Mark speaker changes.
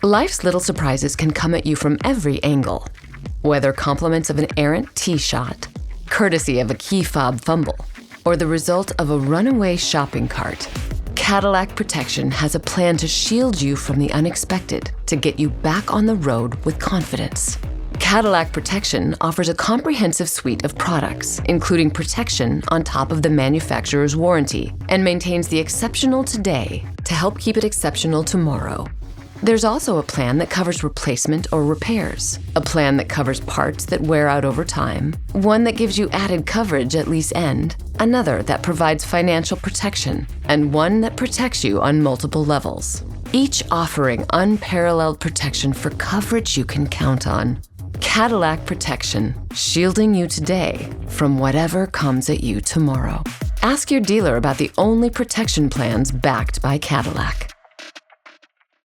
Speaker 1: Life's little surprises can come at you from every angle. Whether compliments of an errant tee shot, courtesy of a key fob fumble, or the result of a runaway shopping cart, Cadillac Protection has a plan to shield you from the unexpected to get you back on the road with confidence. Cadillac Protection offers a comprehensive suite of products, including protection on top of the manufacturer's warranty, and maintains the exceptional today to help keep it exceptional tomorrow. There's also a plan that covers replacement or repairs, a plan that covers parts that wear out over time, one that gives you added coverage at lease end, another that provides financial protection, and one that protects you on multiple levels, each offering unparalleled protection for coverage you can count on. Cadillac Protection, shielding you today from whatever comes at you tomorrow. Ask your dealer about the only protection plans backed by Cadillac.